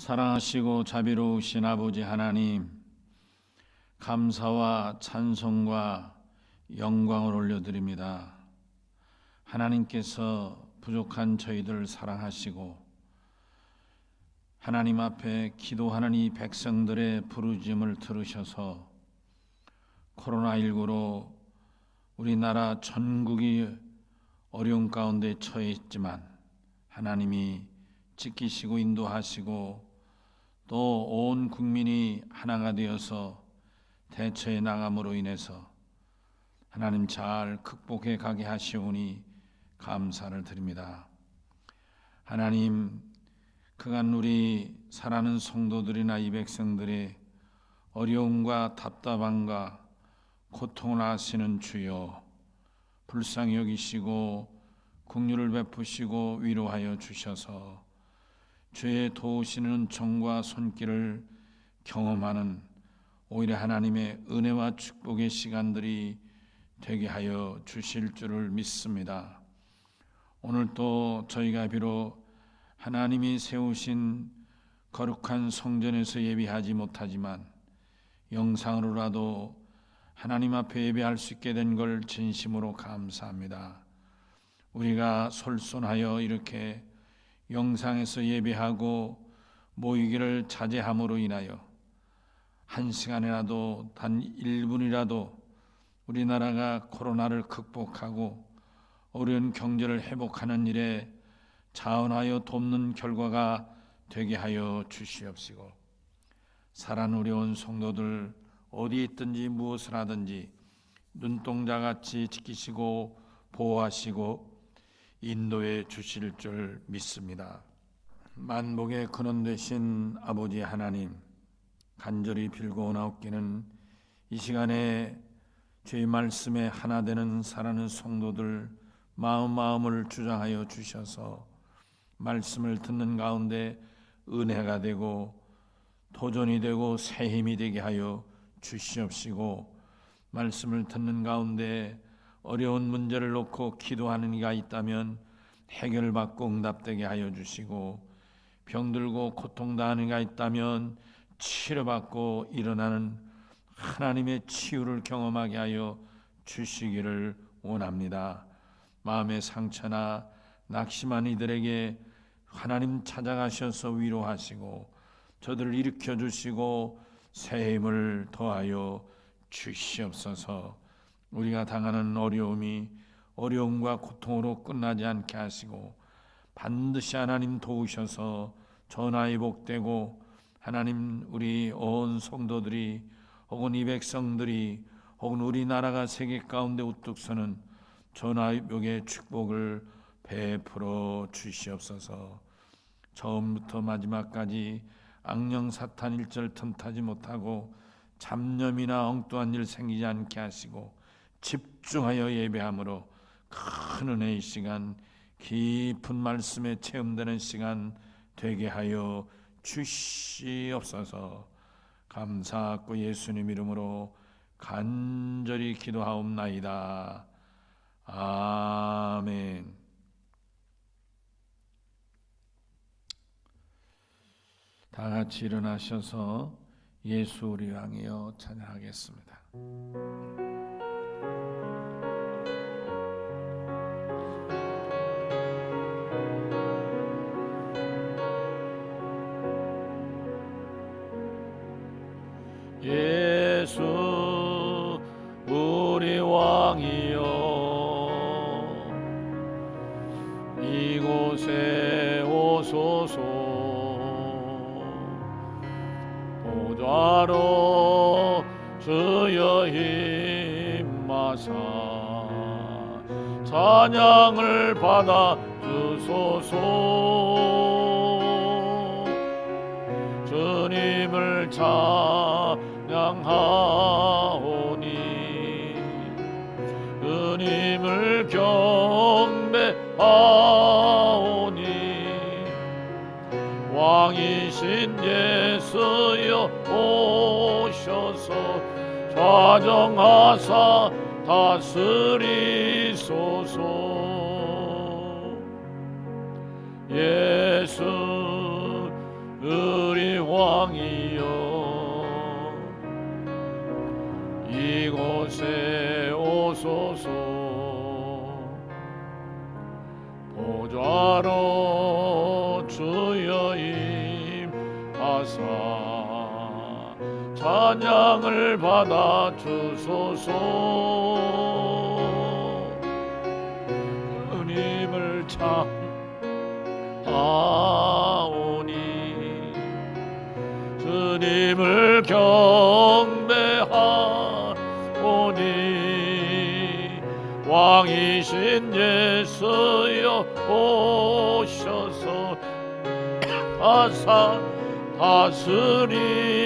사랑하시고 자비로우신 아버지 하나님, 감사와 찬송과 영광을 올려드립니다. 하나님께서 부족한 저희들을 사랑하시고 하나님 앞에 기도하는 이 백성들의 부르짖음을 들으셔서 코로나19로 우리나라 전국이 어려운 가운데 처해 있지만 하나님이 지키시고 인도하시고 또 온 국민이 하나가 되어서 대처해 나감으로 인해서 하나님 잘 극복해 가게 하시오니 감사를 드립니다. 하나님, 그간 우리 사랑하는 성도들이나 이 백성들의 어려움과 답답함과 고통을 아시는 주여, 불쌍히 여기시고 긍휼을 베푸시고 위로하여 주셔서 주의 도우시는 정과 손길을 경험하는 오히려 하나님의 은혜와 축복의 시간들이 되게 하여 주실 줄을 믿습니다. 오늘 또 저희가 비록 하나님이 세우신 거룩한 성전에서 예배하지 못하지만 영상으로라도 하나님 앞에 예배할 수 있게 된 걸 진심으로 감사합니다. 우리가 솔선하여 이렇게 영상에서 예배하고 모이기를 자제함으로 인하여 한 시간이라도 단 1분이라도 우리나라가 코로나를 극복하고 어려운 경제를 회복하는 일에 자원하여 돕는 결과가 되게 하여 주시옵시고, 사랑하는 우리 온 성도들 어디 있든지 무엇을 하든지 눈동자같이 지키시고 보호하시고 인도해 주실 줄 믿습니다. 만복의 근원 되신 아버지 하나님, 간절히 빌고나옵기는 이 시간에 주의 말씀에 하나 되는 사랑하는 성도들 마음을 주장하여 주셔서 말씀을 듣는 가운데 은혜가 되고 도전이 되고 새 힘이 되게 하여 주시옵시고, 말씀을 듣는 가운데 어려운 문제를 놓고 기도하는 이가 있다면 해결받고 응답되게 하여 주시고, 병들고 고통당하는 이가 있다면 치료받고 일어나는 하나님의 치유를 경험하게 하여 주시기를 원합니다. 마음의 상처나 낙심한 이들에게 하나님 찾아가셔서 위로하시고 저들을 일으켜 주시고 새 힘을 더하여 주시옵소서. 우리가 당하는 어려움이 어려움과 고통으로 끝나지 않게 하시고 반드시 하나님 도우셔서 전화위복되고 하나님 우리 온 성도들이 혹은 이 백성들이 혹은 우리나라가 세계 가운데 우뚝 서는 전화위복의 축복을 베풀어 주시옵소서. 처음부터 마지막까지 악령 사탄 일절 틈타지 못하고 잡념이나 엉뚱한 일 생기지 않게 하시고 집중하여 예배함으로 큰 은혜의 시간, 깊은 말씀에 체험되는 시간 되게 하여 주시옵소서. 감사하고 예수님 이름으로 간절히 기도하옵나이다. 아멘. 다 같이 일어나셔서 예수 우리 왕이여 찬양하겠습니다. 예수 우리 왕이여 이곳에 오소서. 보좌로 주여 임하사 찬양을 받아 주소서. 주님을 찬양하오니 주님을 경배하오니 왕이신 예수여 오셔서 좌정하사 다스리소서. 예수 우리 왕이여 이곳에 오소서. 보좌로 주여 임하사 찬양을 받아 주소서. 주님을 찬하오니 주님을 경배하오니 왕이신 예수여 오셔서 다스리소서.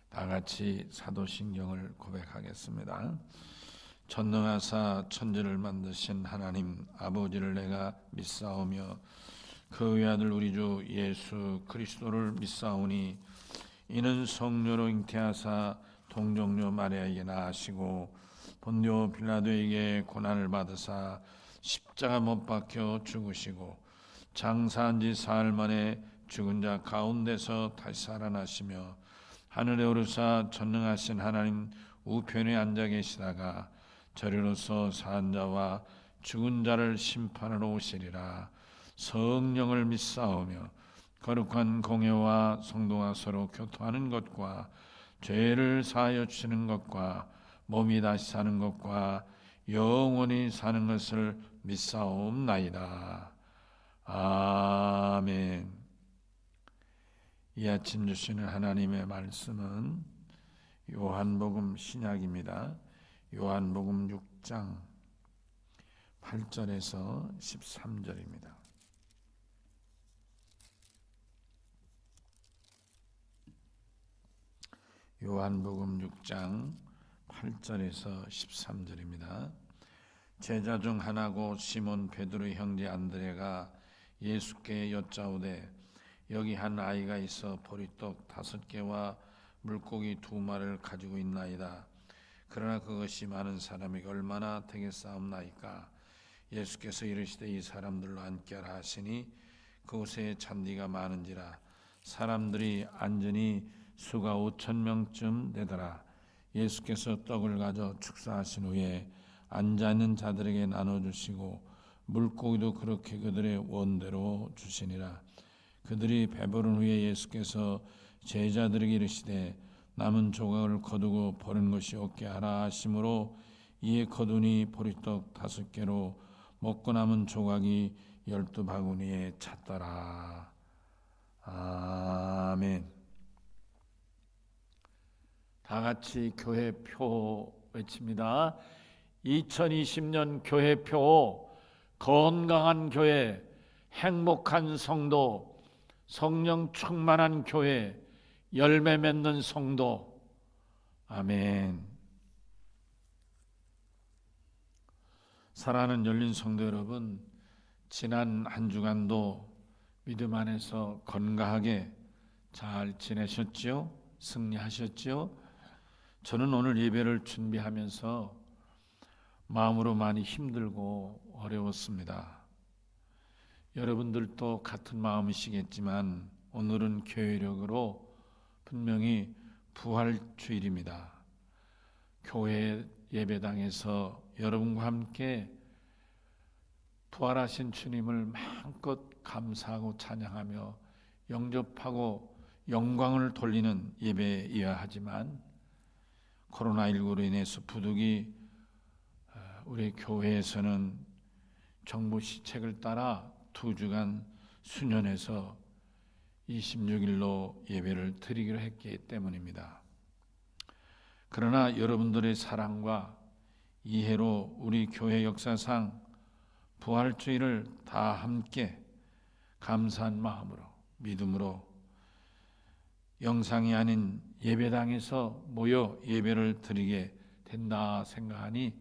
다 같이 사도신경을 고백하겠습니다. 전능하사 천지를 만드신 하나님 아버지를 내가 믿사오며 그 외아들 우리 주 예수 그리스도를 믿사오니 이는 성령으로 잉태하사 동정녀 마리아에게 나으시고 본디오 빌라도에게 고난을 받으사 십자가 못 박혀 죽으시고 장사한 지 사흘 만에 죽은 자 가운데서 다시 살아나시며 하늘에 오르사 전능하신 하나님 우편에 앉아 계시다가 저리로서 산 자와 죽은 자를 심판하러 오시리라. 성령을 믿사오며 거룩한 공회와 성도가 서로 교통하는 것과 죄를 사하여 주시는 것과 몸이 다시 사는 것과 영원히 사는 것을 믿사옵나이다. 아멘. 이 아침 주시는 하나님의 말씀은 요한복음 신약입니다. 요한복음 6장 8절에서 13절입니다. 요한복음 6장 8절에서 13절입니다. 제자 중 하나고 시몬 베드로의 형제 안드레가 예수께 여짜오되 여기 한 아이가 있어 보리떡 5개와 물고기 2마리를 가지고 있나이다. 그러나 그것이 많은 사람에게 얼마나 되겠사옵나이까. 예수께서 이르시되 이 사람들로 앉게라 하시니 그곳에 잔디가 많은지라 사람들이 앉으니 수가 5,000명쯤 되더라. 예수께서 떡을 가져 축사하신 후에 앉아있는 자들에게 나눠주시고 물고기도 그렇게 그들의 원대로 주시니라. 그들이 배부른 후에 예수께서 제자들에게 이르시되 남은 조각을 거두고 버린 것이 없게 하라 하심으로 이에 거두니 보리떡 5개로 먹고 남은 조각이 12바구니에 찼더라. 아멘. 다 같이 교회표 외칩니다. 2020년 교회표 건강한 교회, 행복한 성도, 성령 충만한 교회, 열매 맺는 성도. 아멘. 사랑하는 열린 성도 여러분, 지난 한 주간도 믿음 안에서 건강하게 잘 지내셨지요? 승리하셨지요? 저는 오늘 예배를 준비하면서 마음으로 많이 힘들고 어려웠습니다. 여러분들도 같은 마음이시겠지만 오늘은 교회력으로 분명히 부활주일입니다. 교회 예배당에서 여러분과 함께 부활하신 주님을 마음껏 감사하고 찬양하며 영접하고 영광을 돌리는 예배이어야 하지만 코로나19로 인해서 부득이 우리 교회에서는 정부 시책을 따라 2주간 수년해서 26일로 예배를 드리기로 했기 때문입니다. 그러나 여러분들의 사랑과 이해로 우리 교회 역사상 부활주일을 다 함께 감사한 마음으로 믿음으로 영상이 아닌 예배당에서 모여 예배를 드리게 된다 생각하니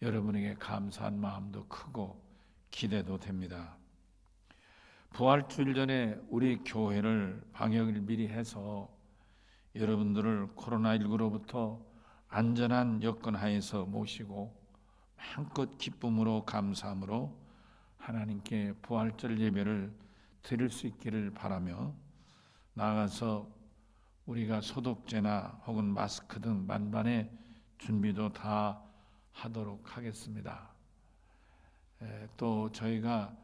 여러분에게 감사한 마음도 크고 기대도 됩니다. 부활주일 전에 우리 교회를 방역을 미리 해서 여러분들을 코로나19로부터 안전한 여건 하에서 모시고 마음껏 기쁨으로 감사함으로 하나님께 부활절 예배를 드릴 수 있기를 바라며, 나아가서 우리가 소독제나 혹은 마스크 등 만반의 준비도 다 하도록 하겠습니다. 또 저희가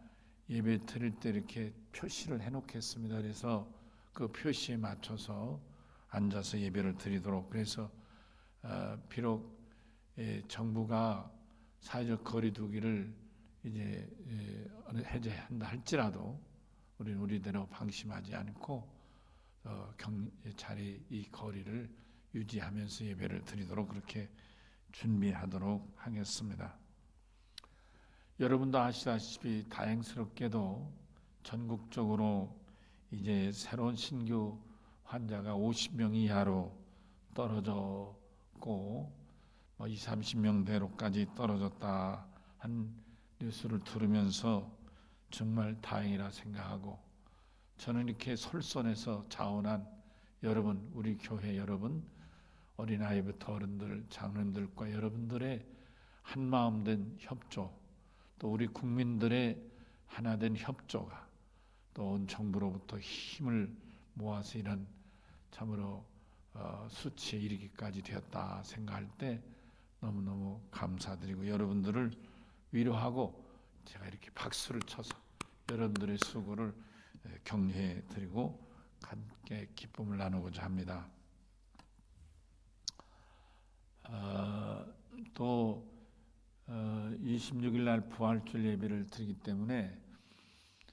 예배 드릴 때 이렇게 표시를 해놓겠습니다. 그래서 그 표시에 맞춰서 앉아서 예배를 드리도록. 그래서 비록 정부가 사회적 거리 두기를 이제 해제한다 할지라도 우리는 우리대로 방심하지 않고 자리 이 거리를 유지하면서 예배를 드리도록 그렇게 준비하도록 하겠습니다. 여러분도 아시다시피 다행스럽게도 전국적으로 이제 새로운 신규 환자가 50명 이하로 떨어졌고 20, 30명대로까지 떨어졌다 한 뉴스를 들으면서 정말 다행이라 생각하고, 저는 이렇게 솔선해서 자원한 여러분, 우리 교회 여러분, 어린아이부터 어른들, 장로님들과 여러분들의 한마음된 협조, 또 우리 국민들의 하나된 협조가 또 온 정부로부터 힘을 모아서 이런 참으로 수치에 이르기까지 되었다 생각할 때 너무너무 감사드리고, 여러분들을 위로하고 제가 이렇게 박수를 쳐서 여러분들의 수고를 격려해 드리고 함께 기쁨을 나누고자 합니다. 또 26일 날 부활절 예배를 드리기 때문에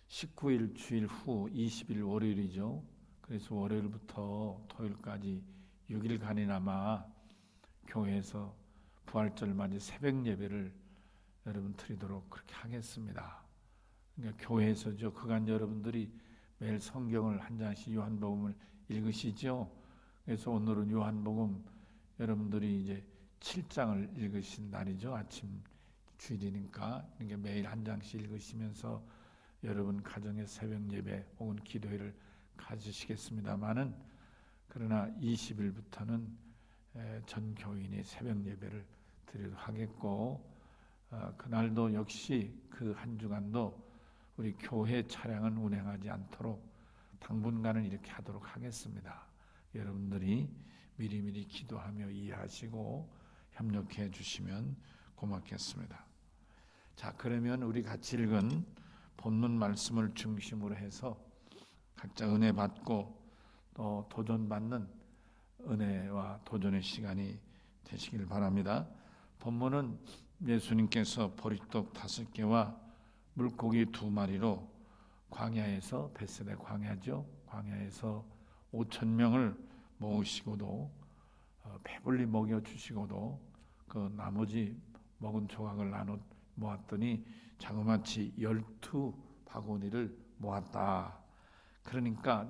19일 주일 후 20일 월요일이죠. 그래서 월요일부터 토요일까지 6일간이나마 교회에서 부활절 맞이 새벽 예배를 여러분 드리도록 그렇게 하겠습니다. 그러니까 교회에서죠. 그간 여러분들이 매일 성경을 한 장씩 요한복음을 읽으시죠. 그래서 오늘은 요한복음 여러분들이 이제 7장을 읽으신 날이죠. 아침 주일이니까. 그러니까 매일 한 장씩 읽으시면서 여러분 가정의 새벽 예배 혹은 기도회를 가지시겠습니다만은, 그러나 20일부터는 전 교인이 새벽 예배를 드리도록 하겠고, 그날도 역시 그 한 주간도 우리 교회 차량은 운행하지 않도록 당분간은 이렇게 하도록 하겠습니다. 여러분들이 미리미리 기도하며 이해하시고 협력해 주시면 고맙겠습니다. 자, 그러면 우리 같이 읽은 본문 말씀을 중심으로 해서 각자 은혜 받고 또 도전받는 은혜와 도전의 시간이 되시길 바랍니다. 본문은 예수님께서 보리떡 5개와 물고기 2마리로 광야에서, 벳세다 광야죠, 광야에서 5,000명을 모으시고도 배불리 먹여주시고도 그 나머지 먹은 조각을 나눠 모았더니 자그마치 12바구니를 모았다. 그러니까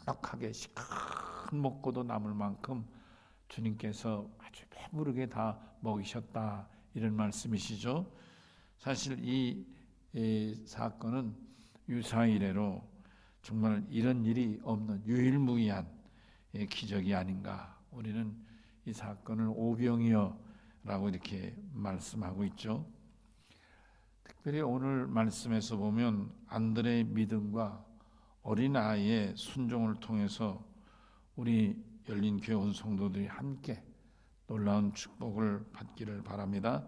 넉넉하게 시큰 먹고도 남을 만큼 주님께서 아주 배부르게 다 먹이셨다, 이런 말씀이시죠. 사실 이 사건은 유사 이래로 정말 이런 일이 없는 유일무이한 기적이 아닌가. 우리는 이 사건을 오병이어라고 이렇게 말씀하고 있죠. 특별히 오늘 말씀에서 보면 안드레의 믿음과 어린아이의 순종을 통해서 우리 열린교회 온 성도들이 함께 놀라운 축복을 받기를 바랍니다.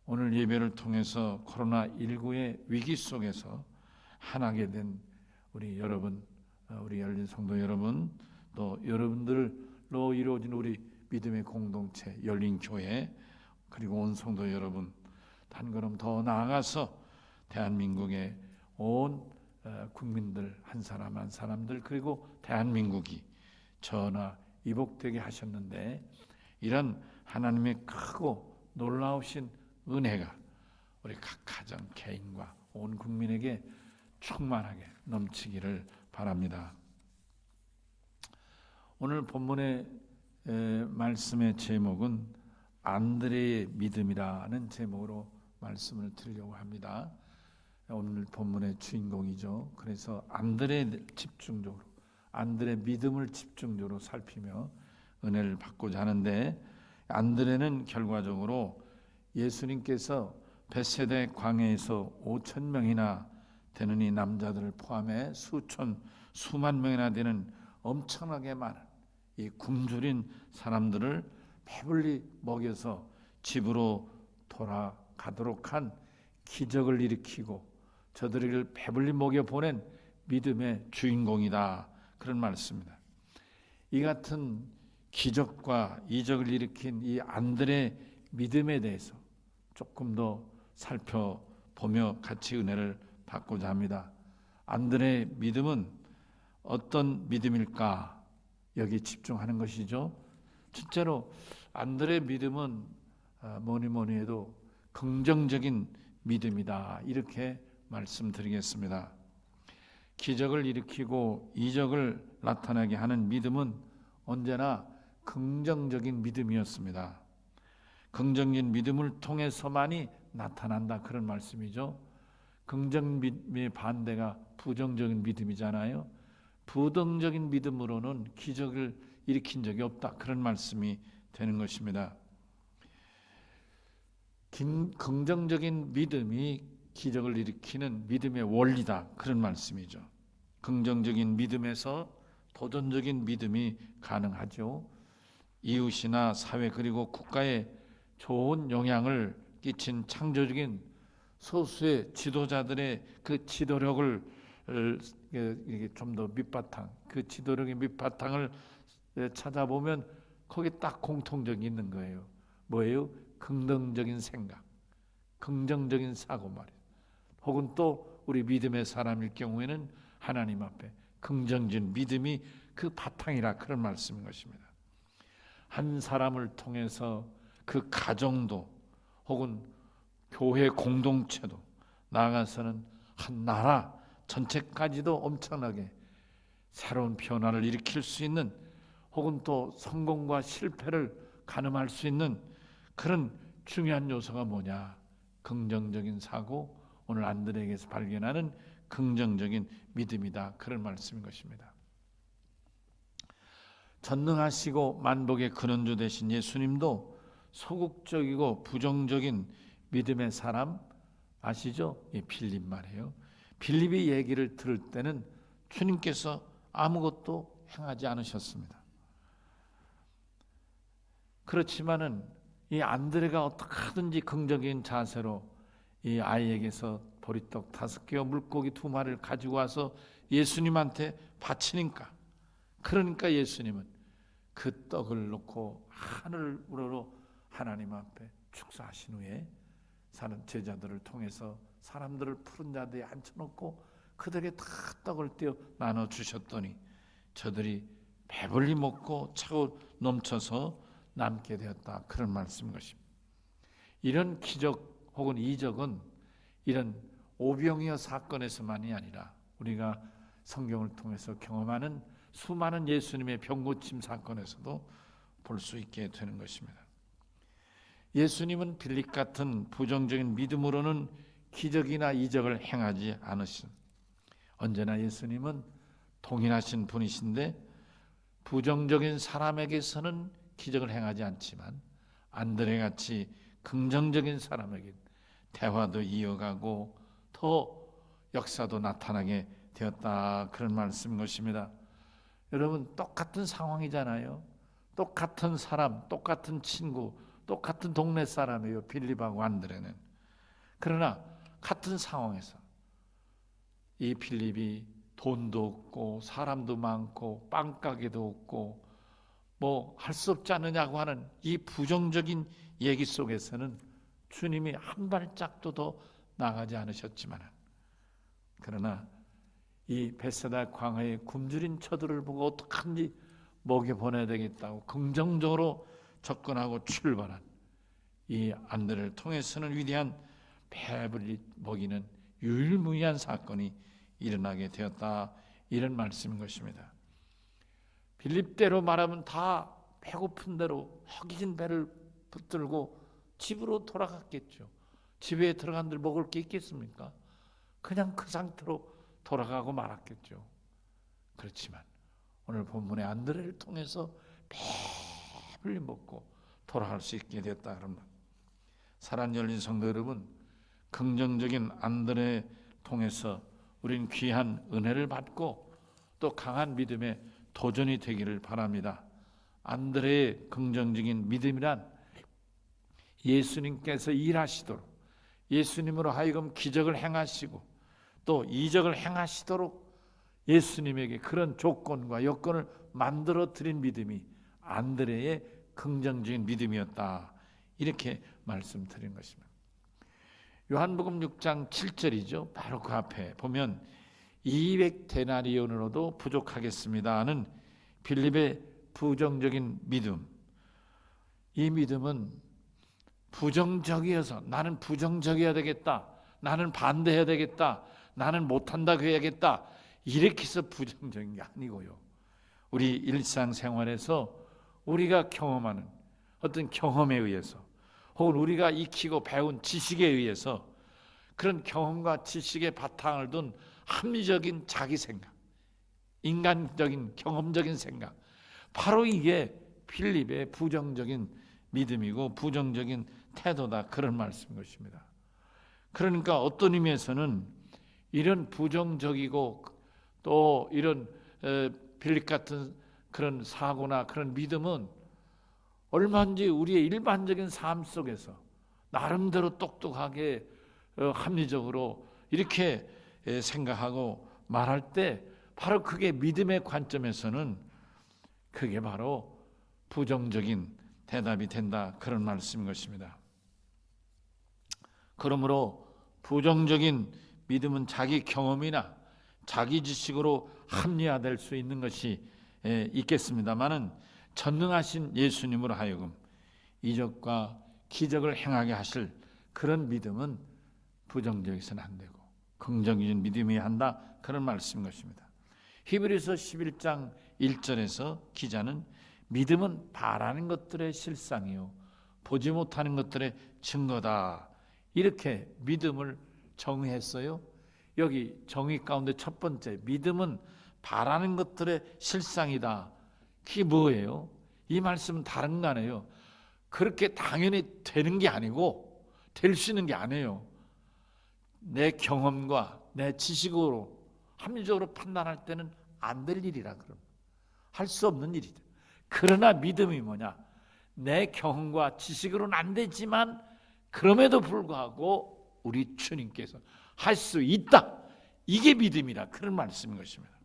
오늘 예배를 통해서 코로나19의 위기 속에서 하나게 된 우리 여러분, 우리 열린 성도 여러분, 또 여러분들로 이루어진 우리 믿음의 공동체 열린교회, 그리고 온 성도 여러분, 한 걸음 더 나아가서 대한민국의 온 국민들 한 사람 한 사람들, 그리고 대한민국이 전하 이복되게 하셨는데, 이런 하나님의 크고 놀라우신 은혜가 우리 각 가정 개인과 온 국민에게 충만하게 넘치기를 바랍니다. 오늘 본문의 말씀의 제목은 안드레의 믿음이라는 제목으로 말씀을 드리려고 합니다. 오늘 본문의 주인공이죠. 그래서 안드레 집중적으로, 안드레 믿음을 집중적으로 살피며 은혜를 받고자 하는데, 안드레는 결과적으로 예수님께서 벳세다 광야에서 5천 명이나 되는 이 남자들을 포함해 수만 명이나 되는 엄청나게 많은 이 굶주린 사람들을 배불리 먹여서 집으로 돌아가도록 한 기적을 일으키고 저들을 배불리 먹여 보낸 믿음의 주인공이다, 그런 말씀입니다. 이 같은 기적과 이적을 일으킨 이 안드레의 믿음에 대해서 조금 더 살펴보며 같이 은혜를 받고자 합니다. 안드레의 믿음은 어떤 믿음일까? 여기 집중하는 것이죠. 첫째로 안드레의 믿음은 뭐니 해도 긍정적인 믿음이다, 이렇게 말씀드리겠습니다. 기적을 일으키고 이적을 나타나게 하는 믿음은 언제나 긍정적인 믿음이었습니다. 긍정적인 믿음을 통해서만이 나타난다, 그런 말씀이죠. 긍정 믿음의 반대가 부정적인 믿음이잖아요. 부정적인 믿음으로는 기적을 일으킨 적이 없다, 그런 말씀이 되는 것입니다. 긍정적인 믿음이 기적을 일으키는 믿음의 원리다, 그런 말씀이죠. 긍정적인 믿음에서 도전적인 믿음이 가능하죠. 이웃이나 사회 그리고 국가에 좋은 영향을 끼친 창조적인 소수의 지도자들의 그 지도력을 좀 더 밑바탕, 그 지도력의 밑바탕을 찾아보면 거기 딱 공통점이 있는 거예요. 뭐예요? 긍정적인 생각, 긍정적인 사고 말이에요. 혹은 또 우리 믿음의 사람일 경우에는 하나님 앞에 긍정적인 믿음이 그 바탕이라, 그런 말씀인 것입니다. 한 사람을 통해서 그 가정도 혹은 교회 공동체도, 나아가서는 한 나라 전체까지도 엄청나게 새로운 변화를 일으킬 수 있는, 혹은 또 성공과 실패를 가늠할 수 있는 그런 중요한 요소가 뭐냐? 긍정적인 사고, 오늘 안드레에게서 발견하는 긍정적인 믿음이다, 그런 말씀인 것입니다. 전능하시고 만복의 근원주 되신 예수님도 소극적이고 부정적인 믿음의 사람 아시죠? 빌립 말이에요. 빌립이 얘기를 들을 때는 주님께서 아무것도 행하지 않으셨습니다. 그렇지만은 이 안드레가 어떻게 하든지 긍정적인 자세로 이 아이에게서 보리떡 5개와 물고기 2마리를 가지고 와서 예수님한테 바치니까, 그러니까 예수님은 그 떡을 놓고 하늘을 우러러 하나님 앞에 축사하신 후에 사는 제자들을 통해서 사람들을 푸른 자리에 앉혀놓고 그들에게 다 떡을 떼어 나눠주셨더니 저들이 배불리 먹고 차고 넘쳐서 남게 되었다, 그런 말씀인 것입니다. 이런 기적 혹은 이적은 이런 오병이어 사건에서만이 아니라 우리가 성경을 통해서 경험하는 수많은 예수님의 병고침 사건에서도 볼 수 있게 되는 것입니다. 예수님은 빌립 같은 부정적인 믿음으로는 기적이나 이적을 행하지 않으신, 언제나 예수님은 동일하신 분이신데 부정적인 사람에게서는 기적을 행하지 않지만 안드레같이 긍정적인 사람에게 대화도 이어가고 더 역사도 나타나게 되었다, 그런 말씀인 것입니다. 여러분, 똑같은 상황이잖아요. 똑같은 사람, 똑같은 친구, 똑같은 동네 사람이에요, 빌립하고 안드레는. 그러나 같은 상황에서 이 빌립이 돈도 없고 사람도 많고 빵가게도 없고 뭐 할 수 없지 않느냐고 하는 이 부정적인 얘기 속에서는 주님이 한 발짝도 더 나가지 않으셨지만, 그러나 이 벳세다 광야의 굶주린 처들을 보고 어떡한지 먹여보내야 되겠다고 긍정적으로 접근하고 출발한 이 안드레를 통해서는 위대한 배불리 먹이는 유일무이한 사건이 일어나게 되었다, 이런 말씀인 것입니다. 빌립대로 말하면 다 배고픈 대로 허기진 배를 붙들고 집으로 돌아갔겠죠. 집에 들어간들 먹을 게 있겠습니까? 그냥 그 상태로 돌아가고 말았겠죠. 그렇지만 오늘 본문의 안드레를 통해서 배불리 먹고 돌아갈 수 있게 됐다, 그럽니다. 사랑 열린 성도 여러분, 긍정적인 안드레 통해서 우린 귀한 은혜를 받고 또 강한 믿음의 도전이 되기를 바랍니다. 안드레의 긍정적인 믿음이란 예수님께서 일하시도록, 예수님으로 하여금 기적을 행하시고 또 이적을 행하시도록 예수님에게 그런 조건과 여건을 만들어 드린 믿음이 안드레의 긍정적인 믿음이었다, 이렇게 말씀드린 것입니다. 요한복음 6장 7절이죠. 바로 그 앞에 보면 200데나리온으로도 부족하겠습니다 하는 빌립의 부정적인 믿음, 이 믿음은 부정적이어서 나는 부정적이어야 되겠다, 나는 반대해야 되겠다, 나는 못한다고 해야겠다, 이렇게 해서 부정적인 게 아니고요, 우리 일상생활에서 우리가 경험하는 어떤 경험에 의해서 혹은 우리가 익히고 배운 지식에 의해서 그런 경험과 지식의 바탕을 둔 합리적인 자기 생각, 인간적인 경험적인 생각, 바로 이게 필립의 부정적인 믿음이고 부정적인 태도다, 그런 말씀인 것입니다. 그러니까 어떤 의미에서는 이런 부정적이고 또 이런 필립 같은 그런 사고나 그런 믿음은 얼마든지 우리의 일반적인 삶 속에서 나름대로 똑똑하게 합리적으로 이렇게 생각하고 말할 때 바로 그게 믿음의 관점에서는 그게 바로 부정적인 대답이 된다, 그런 말씀인 것입니다. 그러므로 부정적인 믿음은 자기 경험이나 자기 지식으로 합리화될 수 있는 것이 있겠습니다마는 전능하신 예수님으로 하여금 이적과 기적을 행하게 하실 그런 믿음은 부정적이서는 안 되고 긍정적인 믿음이어야 한다, 그런 말씀인 것입니다. 히브리서 11장 1절에서 기자는 믿음은 바라는 것들의 실상이요 보지 못하는 것들의 증거다, 이렇게 믿음을 정의했어요. 여기 정의 가운데 첫 번째, 믿음은 바라는 것들의 실상이다. 그게 뭐예요? 이 말씀은 다른 거 아니에요. 그렇게 당연히 되는 게 아니고 될 수 있는 게 아니에요. 내 경험과 내 지식으로 합리적으로 판단할 때는 안 될 일이라, 그럼 할 수 없는 일이다. 그러나 믿음이 뭐냐? 내 경험과 지식으로는 안 되지만 그럼에도 불구하고 우리 주님께서 할 수 있다, 이게 믿음이라, 그런 말씀인 것입니다.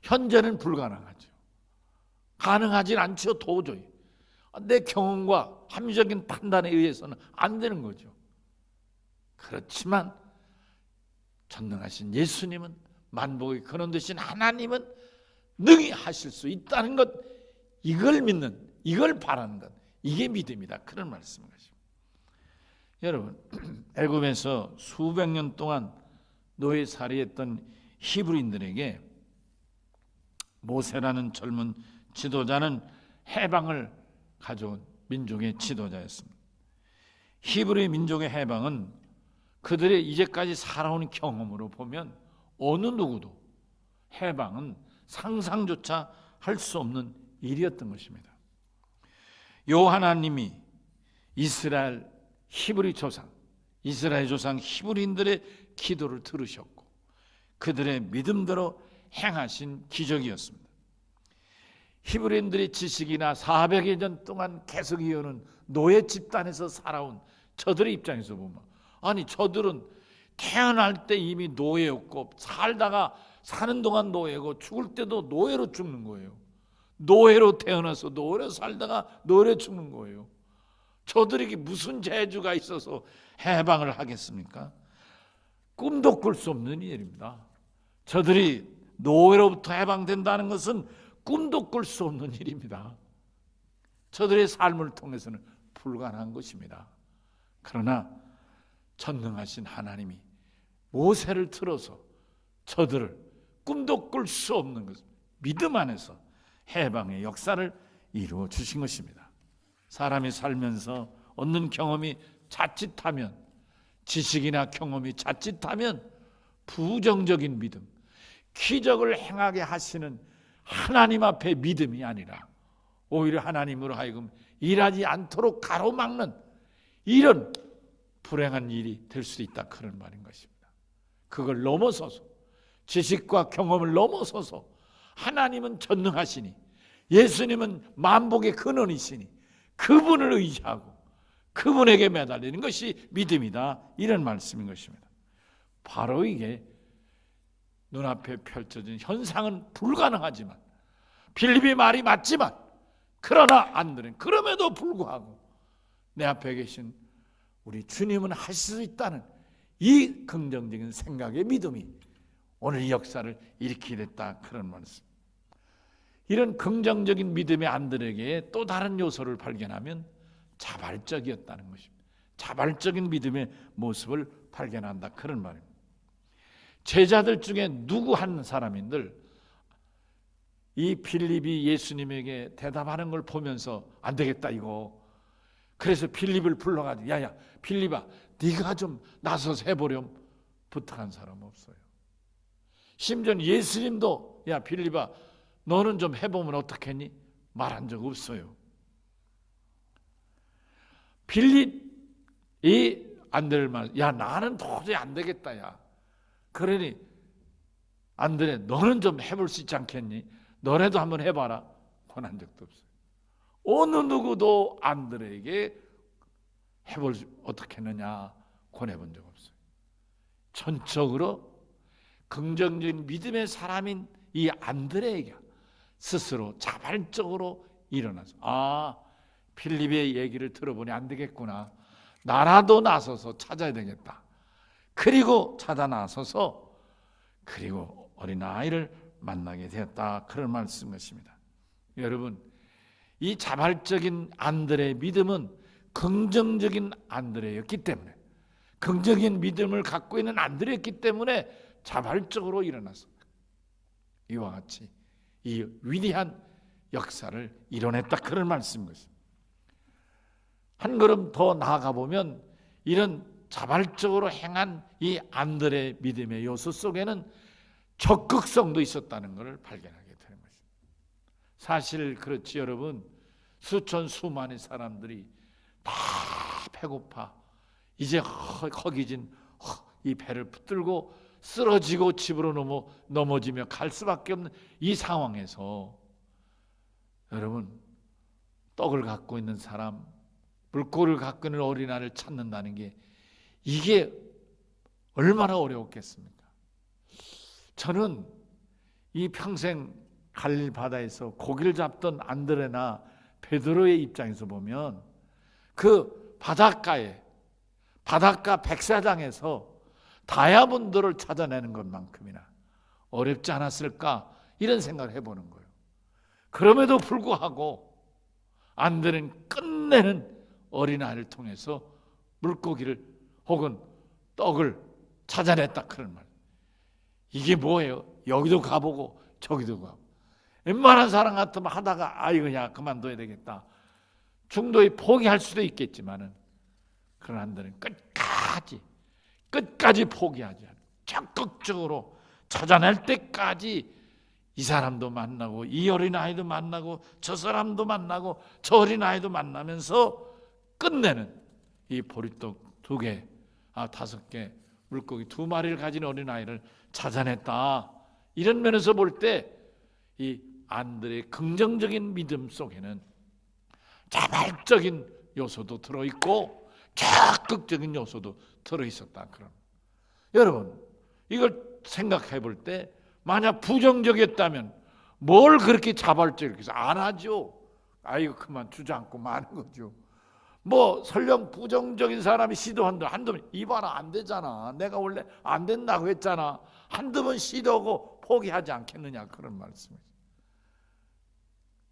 현재는 불가능하죠. 가능하진 않죠. 도저히 내 경험과 합리적인 판단에 의해서는 안 되는 거죠. 그렇지만 전능하신 예수님은, 만복의 근원 되신 하나님은 능히 하실 수 있다는 것, 이걸 믿는, 이걸 바라는 것, 이게 믿음이다, 그런 말씀인 것입니다. 여러분, 애굽에서 수백 년 동안 노예살이했던 히브리인들에게 모세라는 젊은 지도자는 해방을 가져온 민족의 지도자였습니다. 히브리 민족의 해방은 그들의 이제까지 살아온 경험으로 보면 어느 누구도 해방은 상상조차 할 수 없는 일이었던 것입니다. 요 하나님이 이스라엘 히브리 조상, 이스라엘 조상 히브리인들의 기도를 들으셨고 그들의 믿음대로 행하신 기적이었습니다. 히브리인들의 지식이나 400여 년 동안 계속 이어오는 노예 집단에서 살아온 저들의 입장에서 보면, 아니 저들은 태어날 때 이미 노예였고 살다가 사는 동안 노예고 죽을 때도 노예로 죽는 거예요. 노예로 태어나서 노예로 살다가 노예로 죽는 거예요. 저들에게 무슨 재주가 있어서 해방을 하겠습니까? 꿈도 꿀 수 없는 일입니다. 저들이 노예로부터 해방된다는 것은 꿈도 꿀 수 없는 일입니다. 저들의 삶을 통해서는 불가능한 것입니다. 그러나 전능하신 하나님이 모세를 틀어서 저들을 꿈도 꿀 수 없는 것, 믿음 안에서 해방의 역사를 이루어 주신 것입니다. 사람이 살면서 얻는 경험이 자칫하면, 지식이나 경험이 자칫하면 부정적인 믿음, 기적을 행하게 하시는 하나님 앞에 믿음이 아니라 오히려 하나님으로 하여금 일하지 않도록 가로막는 이런 불행한 일이 될 수 있다, 그런 말인 것입니다. 그걸 넘어서서, 지식과 경험을 넘어서서 하나님은 전능하시니, 예수님은 만복의 근원이시니 그분을 의지하고 그분에게 매달리는 것이 믿음이다, 이런 말씀인 것입니다. 바로 이게 눈앞에 펼쳐진 현상은 불가능하지만, 빌립의 말이 맞지만, 그러나 안드레는 그럼에도 불구하고 내 앞에 계신 우리 주님은 하실 수 있다는 이 긍정적인 생각의 믿음이 오늘 이 역사를 일으키게 됐다, 그런 말씀. 이런 긍정적인 믿음의 안드레에게 또 다른 요소를 발견하면 자발적이었다는 것입니다. 자발적인 믿음의 모습을 발견한다, 그런 말입니다. 제자들 중에 누구 한 사람인들 이 빌립이 예수님에게 대답하는 걸 보면서 안 되겠다 이거, 그래서 빌립을 불러가지고 야야 빌립아 네가 좀 나서서 해보렴 부탁한 사람 없어요. 심지어 예수님도 야 빌립아 너는 좀 해보면 어떻겠니? 말한 적 없어요. 빌립이 안드레를 말, 야 나는 도저히 안 되겠다 야. 그러니 안드레 너는 좀 해볼 수 있지 않겠니? 너네도 한번 해봐라. 권한 적도 없어요. 어느 누구도 안드레에게 해볼 수 어떻게 했느냐 권해본 적 없어요. 전적으로 긍정적인 믿음의 사람인 이 안드레에게 스스로 자발적으로 일어나서 필립의 얘기를 들어보니 안 되겠구나. 나라도 나서서 찾아야 되겠다. 그리고 찾아 나서서 그리고 어린아이를 만나게 되었다, 그런 말씀 것입니다. 여러분, 이 자발적인 안드레의 믿음은 긍정적인 안드레였기 때문에, 긍정적인 믿음을 갖고 있는 안드레였기 때문에 자발적으로 일어나서 이와 같이 이 위대한 역사를 이뤄냈다, 그런 말씀 것입니다. 한 걸음 더 나아가 보면 이런 자발적으로 행한 이 안드레의 믿음의 요소 속에는 적극성도 있었다는 것을 발견하게 되는 것입니다. 사실 그렇지 여러분, 수천 수만의 사람들이 다 배고파 이제 허기진 이 배를 붙들고 쓰러지고 집으로 넘어지며 갈 수밖에 없는 이 상황에서 여러분, 떡을 갖고 있는 사람, 물고기를 갖고 있는 어린아이를 찾는다는 게 이게 얼마나 어려웠겠습니까? 저는 이 평생 갈릴 바다에서 고기를 잡던 안드레나 베드로의 입장에서 보면 그 바닷가 백사장에서 다이아몬드를 찾아내는 것만큼이나 어렵지 않았을까, 이런 생각을 해보는 거예요. 그럼에도 불구하고 안드레는 끝내는 어린아이를 통해서 물고기를 혹은 떡을 찾아냈다, 그런 말. 이게 뭐예요? 여기도 가보고 저기도 가고. 웬만한 사람 같으면 하다가 그냥 그만둬야 되겠다, 중도에 포기할 수도 있겠지만은 그런 안드레는 끝까지 포기하지 않고 적극적으로 찾아낼 때까지 이 사람도 만나고 이 어린아이도 만나고 저 사람도 만나고 저 어린아이도 만나면서 끝내는 이 보리떡 2개, 5개, 물고기 2마리를 가진 어린아이를 찾아냈다. 이런 면에서 볼 때 이 안드레의 긍정적인 믿음 속에는 자발적인 요소도 들어있고 적극적인 요소도 들어있었다. 그럼 여러분, 이걸 생각해 볼 때 만약 부정적이었다면 뭘 그렇게 자발적이게 해서 안 하죠. 그만 주저앉고 마는 거죠. 설령 부정적인 사람이 한두 번 이봐라 안 되잖아, 내가 원래 안 된다고 했잖아, 한두 번 시도하고 포기하지 않겠느냐, 그런 말씀이죠.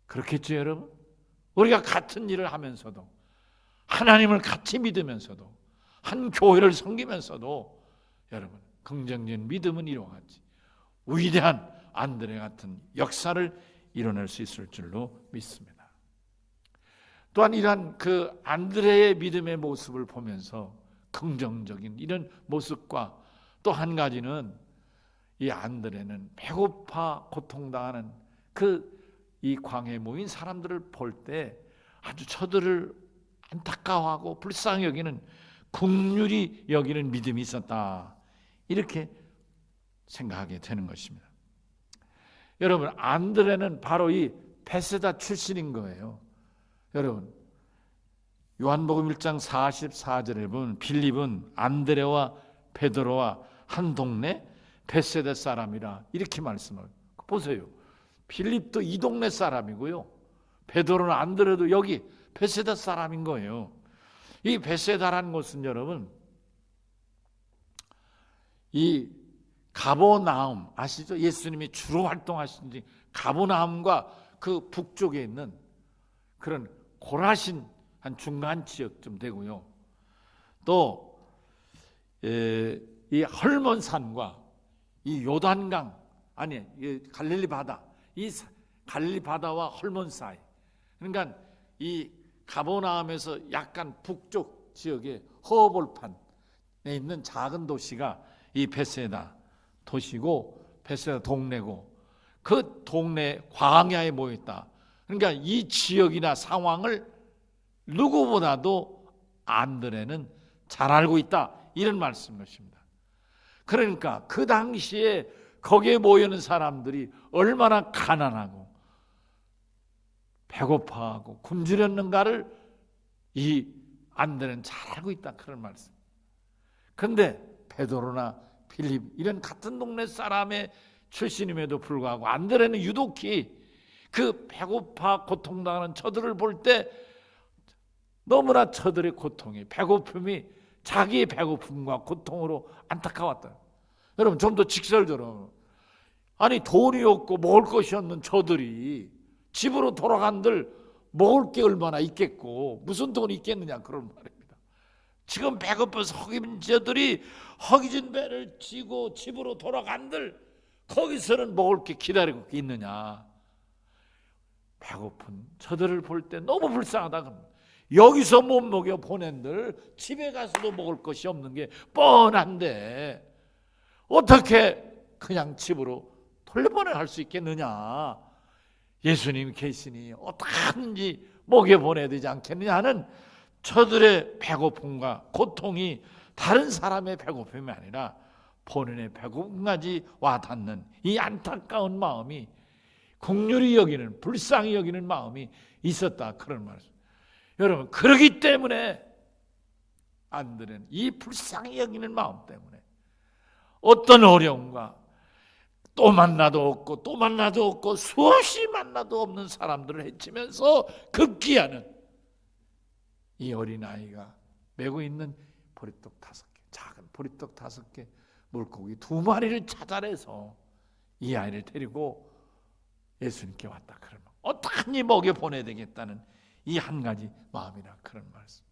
그렇겠죠 여러분? 우리가 같은 일을 하면서도, 하나님을 같이 믿으면서도, 한 교회를 섬기면서도 여러분, 긍정적인 믿음은 이와 같이 위대한 안드레 같은 역사를 이뤄낼 수 있을 줄로 믿습니다. 또한 이러한 그 안드레의 믿음의 모습을 보면서 긍정적인 이런 모습과 또 한 가지는 이 안드레는 배고파 고통당하는 그 이 광야에 모인 사람들을 볼 때 아주 저들을 안타까워하고 불쌍히 여기는, 긍휼히 여기는 믿음이 있었다, 이렇게 생각하게 되는 것입니다. 여러분, 안드레는 바로 이 베세다 출신인 거예요. 여러분, 요한복음 1장 44절에 보면 빌립은 안드레와 베드로와 한 동네 베세다 사람이라 이렇게 말씀을 보세요. 빌립도 이 동네 사람이고요, 베드로는 안드레도 여기 베세다 사람인 거예요. 이 베세다라는 곳은 여러분, 이 가버나움 아시죠? 예수님이 주로 활동하신 지 가버나움과 그 북쪽에 있는 그런 고라신 한 중간 지역쯤 되고요. 또 이 헐몬산과 이 요단강, 아니 이 갈릴리 바다, 이 갈릴리 바다와 헐몬 사이, 그러니까 이 가버나움에서 약간 북쪽 지역의 허벌판에 있는 작은 도시가 이 베세다 도시고 베세다 동네고, 그 동네 광야에 모였다. 그러니까 이 지역이나 상황을 누구보다도 안드레는 잘 알고 있다, 이런 말씀인 것입니다. 그러니까 그 당시에 거기에 모여있는 사람들이 얼마나 가난하고 배고파하고 굶주렸는가를 이 안드레는 잘 알고 있다, 그런 말씀. 그런데 베드로나 빌립 이런 같은 동네 사람의 출신임에도 불구하고 안드레는 유독히 그 배고파 고통당하는 저들을 볼 때 너무나 저들의 고통이, 배고픔이 자기의 배고픔과 고통으로 안타까웠다. 여러분, 좀 더 직설적으로, 아니 돈이 없고 먹을 것이 없는 저들이 집으로 돌아간들 먹을 게 얼마나 있겠고 무슨 돈이 있겠느냐, 그런 말입니다. 지금 배고파서 허기진 저들이 허기진 배를 지고 집으로 돌아간들 거기서는 먹을 게 기다리고 있느냐. 배고픈 저들을 볼 때 너무 불쌍하다 그럽니다. 여기서 못 먹여 보낸들 집에 가서도 먹을 것이 없는 게 뻔한데 어떻게 그냥 집으로 돌려보낼 수 있겠느냐. 예수님이 계시니 어떻게든지 먹여보내야 되지 않겠느냐 하는 저들의 배고픔과 고통이 다른 사람의 배고픔이 아니라 본인의 배고픔까지 와닿는 이 안타까운 마음이, 긍휼히 여기는, 불쌍히 여기는 마음이 있었다, 그런 말씀. 여러분, 그러기 때문에 안드레는 이 불쌍히 여기는 마음 때문에 어떤 어려움과 또 만나도 없고 또 만나도 없고 수없이 만나도 없는 사람들을 헤치면서 급기야는 이 어린아이가 메고 있는 보리떡 5개, 작은 보리떡 5개, 물고기 2마리를 찾아내서 이 아이를 데리고 예수님께 왔다, 그러면 어떡하니 먹여 보내야 되겠다는 이 한 가지 마음이라, 그런 말씀.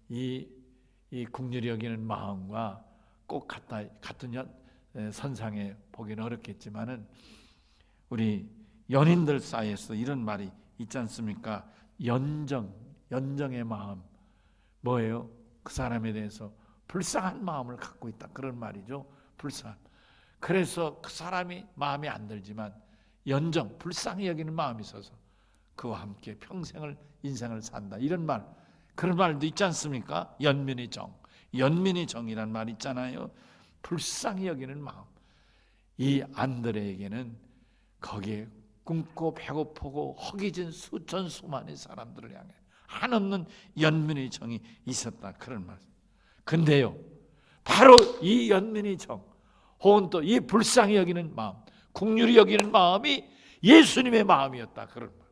이 긍휼히 여기는 마음과 꼭 같은 선상에 보기는 어렵겠지만은 우리 연인들 사이에서 이런 말이 있지 않습니까? 연정의 마음, 뭐예요? 그 사람에 대해서 불쌍한 마음을 갖고 있다, 그런 말이죠. 불쌍한. 그래서 그 사람이 마음에 안 들지만 불쌍히 여기는 마음이 있어서 그와 함께 평생을, 인생을 산다, 이런 말, 그런 말도 있지 않습니까? 연민의 정이란 말 있잖아요. 불쌍히 여기는 마음. 이 안드레에게는 거기에 굶고 배고프고 허기진 수천 수만의 사람들을 향해 한없는 연민의 정이 있었다, 그런 말. 근데요, 바로 이 연민의 정, 혹은 또 이 불쌍히 여기는 마음, 긍휼히 여기는 마음이 예수님의 마음이었다, 그런 말.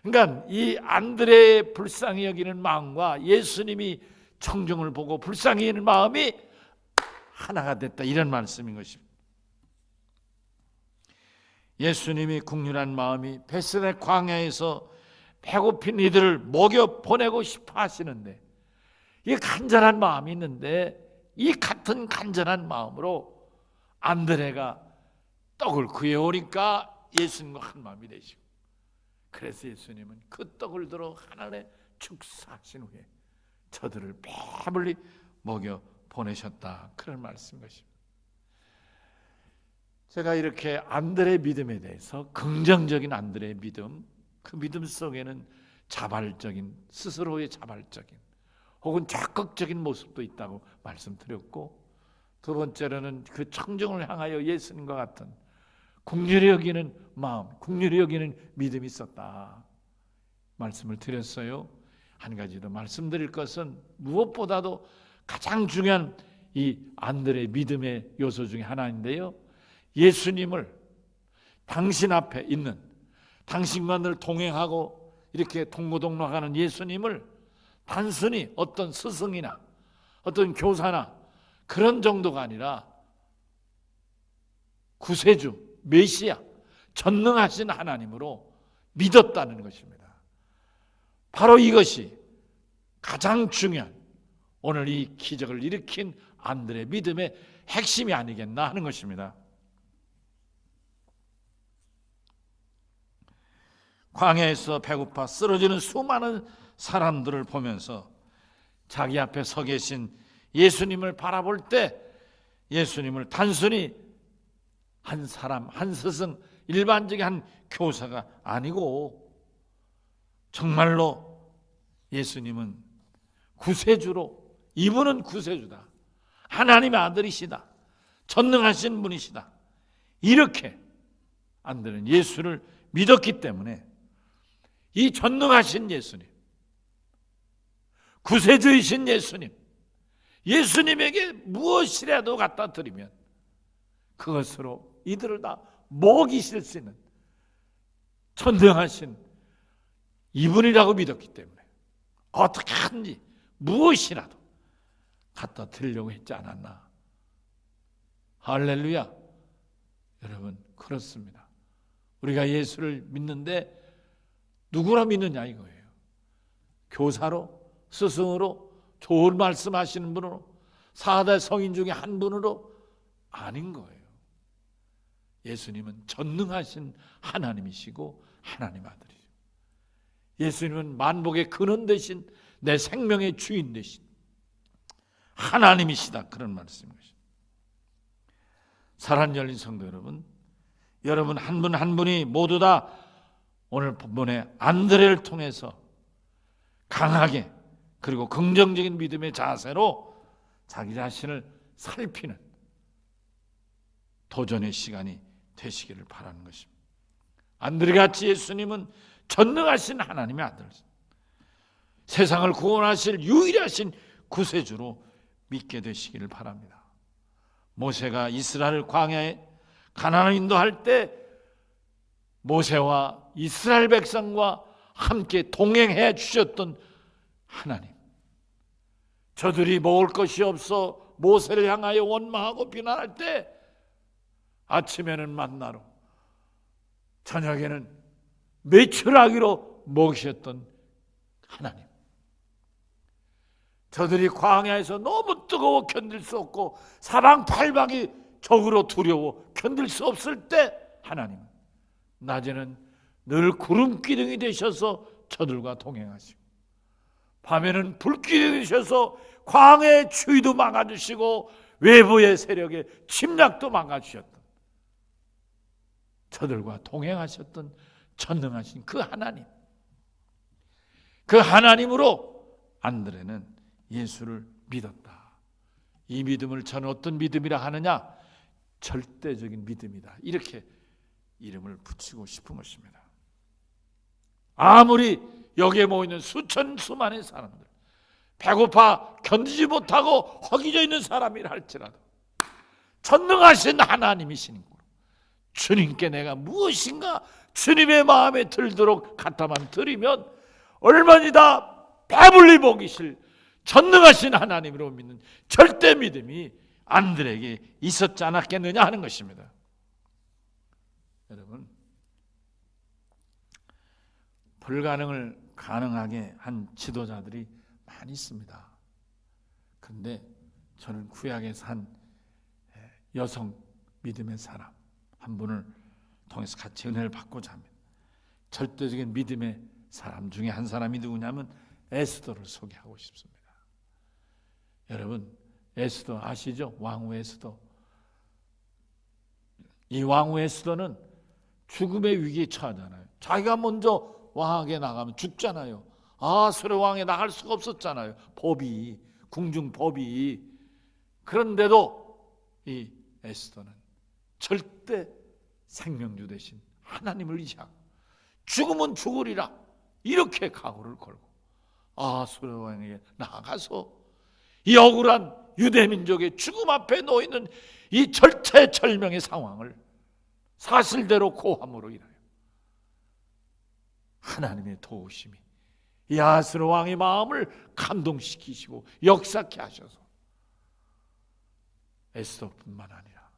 그러니까 이 안드레의 불쌍히 여기는 마음과 예수님이 청중을 보고 불쌍히 여기는 마음이 하나가 됐다, 이런 말씀인 것입니다. 예수님이 긍휼한 마음이 베세다 광야에서 배고픈 이들을 먹여 보내고 싶어 하시는데, 이 간절한 마음이 있는데 이 같은 간절한 마음으로 안드레가 떡을 구해오니까 예수님과 한 마음이 되시고, 그래서 예수님은 그 떡을 들어 하늘에 축사하신 후에 저들을 배불리 먹여 보내셨다, 그런 말씀인 것입니다. 제가 이렇게 안드레의 믿음에 대해서, 긍정적인 안드레의 믿음, 그 믿음 속에는 자발적인, 스스로의 자발적인 혹은 적극적인 모습도 있다고 말씀드렸고, 두 번째로는 그 청정을 향하여 예수님과 같은 긍휼히 여기는 마음, 긍휼히 여기는 믿음이 있었다 말씀을 드렸어요. 한 가지 더 말씀드릴 것은, 무엇보다도 가장 중요한 이 안드레의 믿음의 요소 중에 하나인데요, 예수님을, 당신 앞에 있는, 당신과 늘 동행하고 이렇게 동고동락하는 예수님을 단순히 어떤 스승이나 어떤 교사나 그런 정도가 아니라 구세주, 메시아, 전능하신 하나님으로 믿었다는 것입니다. 바로 이것이 가장 중요한, 오늘 이 기적을 일으킨 안드레의 믿음의 핵심이 아니겠나 하는 것입니다. 광야에서 배고파 쓰러지는 수많은 사람들을 보면서 자기 앞에 서 계신 예수님을 바라볼 때, 예수님을 단순히 한 사람, 한 스승, 일반적인 한 교사가 아니고 정말로 예수님은 구세주로, 이분은 구세주다, 하나님의 아들이시다, 전능하신 분이시다, 이렇게 안드레는 예수를 믿었기 때문에 이 전능하신 예수님, 구세주이신 예수님, 예수님에게 무엇이라도 갖다 드리면 그것으로 이들을 다 먹이실 수 있는 전능하신 이분이라고 믿었기 때문에 어떻게 하든지 무엇이라도 갖다 드리려고 했지 않았나. 할렐루야. 여러분, 그렇습니다. 우리가 예수를 믿는데 누구라 믿느냐 이거예요. 교사로, 스승으로, 좋은 말씀하시는 분으로, 4대 성인 중에 한 분으로 아닌 거예요. 예수님은 전능하신 하나님이시고 하나님 아들이죠. 예수님은 만복의 근원 되신, 내 생명의 주인 되신 하나님이시다, 그런 말씀이십니다. 사랑하는 열린 성도 여러분, 여러분 한 분 한 분이 모두 다 오늘 본문의 안드레를 통해서 강하게, 그리고 긍정적인 믿음의 자세로 자기 자신을 살피는 도전의 시간이 되시기를 바라는 것입니다. 안드레같이 예수님은 전능하신 하나님의 아들, 세상을 구원하실 유일하신 구세주로 믿게 되시기를 바랍니다. 모세가 이스라엘 광야에 가나안을 인도할 때 모세와 이스라엘 백성과 함께 동행해 주셨던 하나님, 저들이 먹을 것이 없어 모세를 향하여 원망하고 비난할 때 아침에는 만나로, 저녁에는 메추라기로 먹이셨던 하나님, 저들이 광야에서 너무 뜨거워 견딜 수 없고 사방팔방이 적으로 두려워 견딜 수 없을 때 하나님, 낮에는 늘 구름 기둥이 되셔서 저들과 동행하시고 밤에는 불기둥이 되셔서 광야의 추위도 막아주시고 외부의 세력의 침략도 막아주셨던, 저들과 동행하셨던 전능하신 그 하나님, 그 하나님으로 안드레는 예수를 믿었다. 이 믿음을 저는 어떤 믿음이라 하느냐? 절대적인 믿음이다, 이렇게 이름을 붙이고 싶은 것입니다. 아무리 여기에 모이는 수많은 사람들, 배고파 견디지 못하고 허기져 있는 사람이라 할지라도 전능하신 하나님이시니 주님께 내가 무엇인가 주님의 마음에 들도록 갖다만 드리면 얼마니 다 배불리 먹이실 전능하신 하나님으로 믿는 절대 믿음이 안드레에게 있었지 않았겠느냐 하는 것입니다. 여러분, 불가능을 가능하게 한 지도자들이 많이 있습니다. 그런데 저는 구약에서 한 여성 믿음의 사람 한 분을 통해서 같이 은혜를 받고자 합니다. 절대적인 믿음의 사람 중에 한 사람이 누구냐면 에스더를 소개하고 싶습니다. 여러분, 에스더 아시죠? 왕후 에스더. 이 왕후 에스더는 죽음의 위기에 처하잖아요. 자기가 먼저 왕에게 나가면 죽잖아요. 아수르 왕에 나갈 수가 없었잖아요. 법이, 궁중 법이. 그런데도 이 에스더는 절대 생명주 되신 하나님을 의지하고 죽으면 죽으리라 이렇게 각오를 걸고 아수르 왕에게 나가서 이 억울한 유대민족의 죽음 앞에 놓이는 이 절체절명의 상황을 사실대로 고함으로 인하여 하나님의 도우심이 이 아수르 왕의 마음을 감동시키시고 역사케 하셔서 에스더뿐만 아니라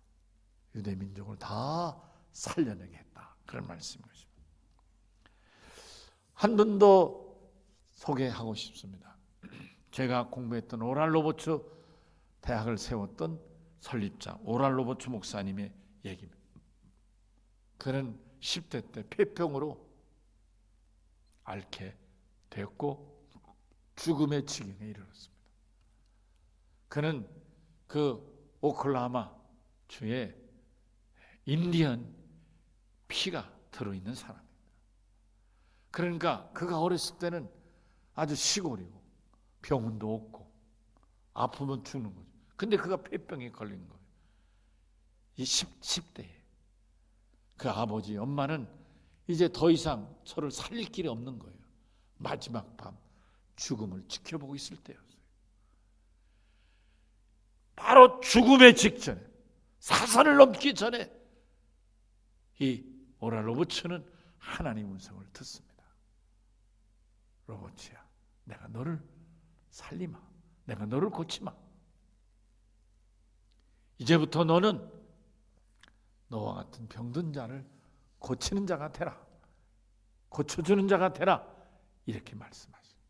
유대민족을 다 살려내게 했다. 그런 말씀인 것입니다. 한 분 더 소개하고 싶습니다. 제가 공부했던 오랄 로버츠 대학을 세웠던 설립자 오랄 로버츠 목사님의 얘기입니다. 그는 10대 때 폐병으로 앓게 되었고 죽음의 지경에 이르렀습니다. 그는 그 오클라호마 주에 인디언 피가 들어있는 사람입니다. 그러니까 그가 어렸을 때는 아주 시골이고 병원도 없고 아프면 죽는 거죠. 근데 그가 폐병에 걸린 거예요. 이 10대에 그 아버지 엄마는 이제 더 이상 저를 살릴 길이 없는 거예요. 마지막 밤 죽음을 지켜보고 있을 때였어요. 바로 죽음의 직전에 사선을 넘기 전에 이 오랄 로버츠는 하나님 음성을 듣습니다. 로버츠야, 내가 너를 살리마. 내가 너를 고치마. 이제부터 너는 너와 같은 병든 자를 고치는 자가 되라. 고쳐주는 자가 되라. 이렇게 말씀하십니다.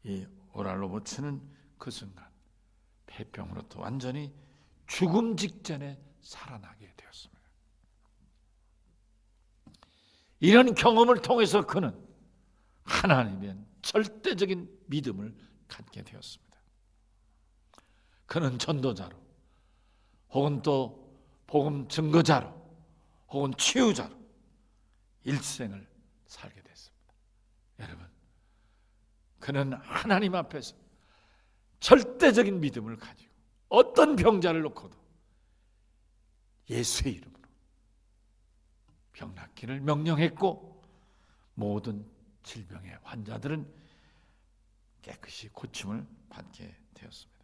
이 오랄 로버츠는 그 순간 폐병으로부터 완전히 죽음 직전에 살아나게 되었습니다. 이런 경험을 통해서 그는 하나님의 절대적인 믿음을 갖게 되었습니다. 그는 전도자로 혹은 또 복음 증거자로 혹은 치유자로 일생을 살게 됐습니다. 여러분, 그는 하나님 앞에서 절대적인 믿음을 가지고 어떤 병자를 놓고도 예수의 이름으로 병 낫기를 명령했고 모든 질병의 환자들은 깨끗이 고침을 받게 되었습니다.